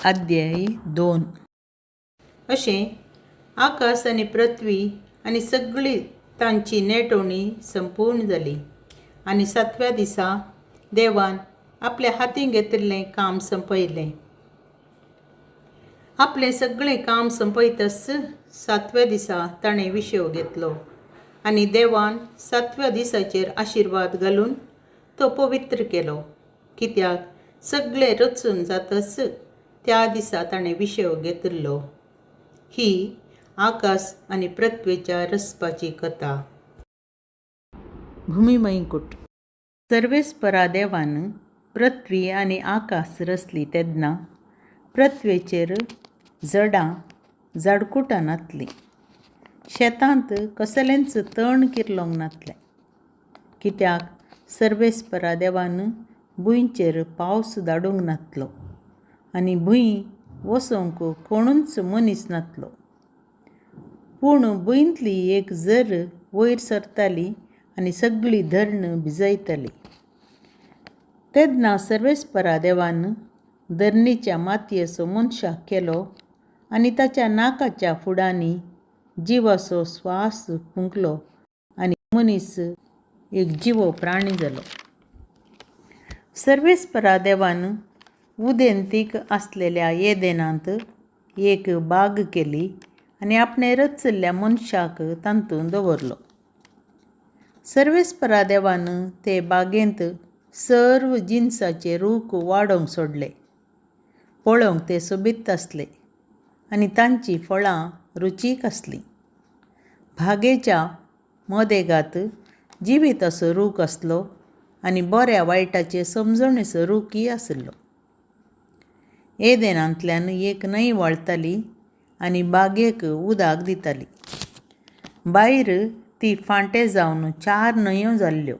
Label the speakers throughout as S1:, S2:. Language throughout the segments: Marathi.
S1: अध्याय 2. अशें आकाश आनी पृथ्वी आनी सगळी तांची नेटोवणी संपूर्ण जाली. आनी 7व्या दिसा देवान आपल्या हातीन घेतिल्लें काम संपयलें. आपलें सगळें काम संपयतच 7व्या दिसा ताणें विश्व घेतलो. आनी देवान 7व्या दिसाचेर आशिर्वाद घालून तो पवित्र केलो, कित्याक सगळें रचून जातच त्या दिसा ताणें विश्व घेतिल्लो. ही आकाश आनी पृथ्वीच्या रचपाची कथा. भूमिमयकूट. सर्वेस्परा देवान पृथ्वी आनी आकाश रचली तेन्ना पृथ्वेचेर झाडां झाडकुटां नासलीं. शेतांत कसलेंच तण किर्लोंक नासलें, कित्याक सर्वेस्परा देवान भुंयचेर पावस धाडूंक नासलो आनी भुंय वसोंक कोणूच मनीस नासलो. पूण भुंयतली एक झर वयर सरताली आनी सगळी धरण भिजयताली. तेन्ना सर्वेस्परा देवान धरणीच्या मातयेचो मनशाक केलो आनी ताच्या नाकाच्या फुडांनी जिवाचो स्वास फुंकलो आनी मनीस एक जिवो प्राणी जालो. सर्वेस्परा देवान उदेंतीक आसलेल्या येदेनांत एक बाग केली आनी आपणे रचल्ल्या मनशाक तातूंत दवरलो. सर्वेस्परा देवान ते बागेंत सर्व जिनसाचे रूख वाडोवंक सोडले. पळोवंक ते सोबीत आसले आनी तांची फळां रुचीक आसलीं. बागेच्या मदेगांत जिवीत असो रूख आसलो आनी बऱ्या वायटाचे समजणेचो रूखय आसलो. येदेनांतल्यान एक न्हंय व्हांवताली आनी बागेक उदक दिताली. भायर ती फांटे जावन 4 न्हंयो जाल्ल्यो.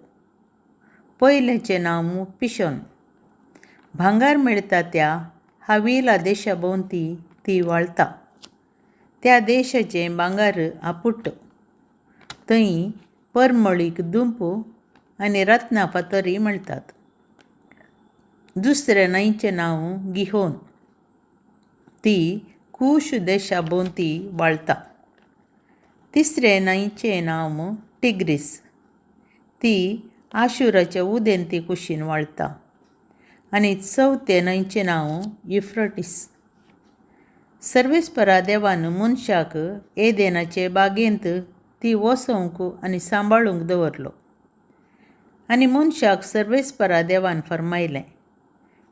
S1: पयलेचें नांव पिशोन. भांगार मेळटा त्या हाविला देशा भोंवती ती व्हांवता. त्या देशाचें भांगार आपुट्ट. थंय परमळीक दूंप आनी रत्नां फातरी मेळटात. दुसऱ्या न्हंयचें नांव गिहोन. ती कूश देशा भोंवती व्हांवता. तिसरे न्हंयचें नांव टिग्रीस. ती आशुराच्या उदेंती कुशीन व्हांवता. आनी चवथे न्हंयचें नांव युफ्रेटीस. सर्वेस्परा देवान मनशाक येदेनाचे बागेंत ती वसोवंक आनी सांबाळूंक दवरलो. आनी मनशाक सर्वेस्परा देवान फर्मायलें,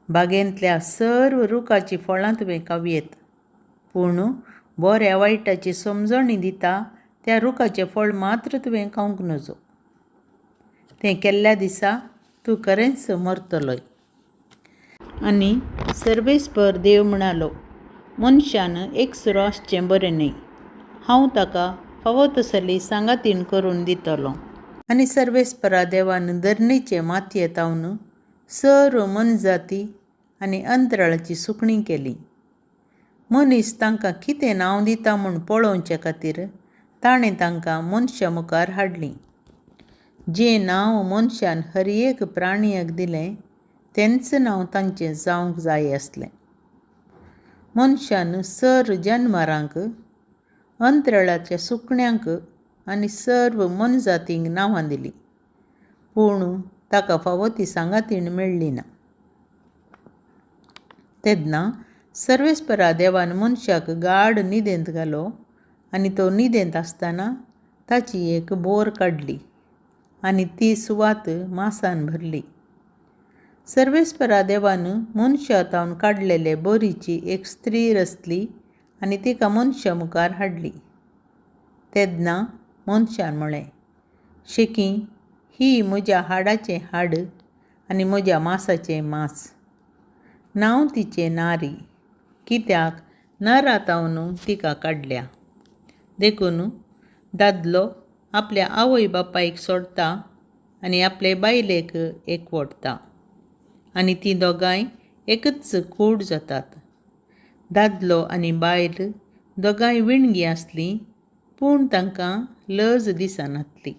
S1: बागेंतल्या सर्व रुखाची फळां तुवें खावयेत, पूण बऱ्या वायटाची समजणी दिता त्या रुखाचें फळ मात्र तुवें खावंक नजो. तें केल्ल्या दिसा तूं खरेंच मरतलोय. आनी सर्वेस्पर देव म्हणालो, मनशान एकसुरो आसचें बरें न्हय. हांव ताका फावो तसली सांगातीण करून दितलों. आनी सर्वेस्परा देवान धरणीचे मातयेंतावन सर्व मनजाती आनी अंतराळाची सुकणीं केलीं. मनीस तांकां कितें नांव दिता म्हूण पळोवचे खातीर ताणें तांकां मनशा मुखार हाडलीं. जें नांव मनशान हर एक प्राणयाक दिलें तेंच नांव तांचें जावंक जाय आसलें. मनशान सर्व जनावरांक, अंतराळाच्या सुकण्यांक आनी सर्व मनजातींक नांवां दिलीं, पूण ताका फावो ती सांगातीण मेळ्ळी ना. तेन्ना सर्वेस्परा देवान मनशाक गाढ न्हिदेंत घालो आनी तो न्हिदेंत आसतना ताची एक बोर काडली आनी ती सुवात मांसान भरली. सर्वेस्परा देवान मनशातावन काडलेले बोरीची एक स्त्री रचली आनी तिका मनशा मुखार हाडली. तेन्ना मनशान म्हळें, शेकी, ही म्हज्या हाडाचें हाड आनी म्हज्या मांसाचें मांस. नांव तिचें नारी, कित्याक नरातावन तिका काडल्या. देखून दादलो आपल्या आवय बापायक सोडटा आनी आपले बायलेक एकवटता आनी तीं दोगांय एकच कूड जातात. दादलो आनी बायल दोगांय विणगीं आसलीं, पूण तांकां लज दिसनासली.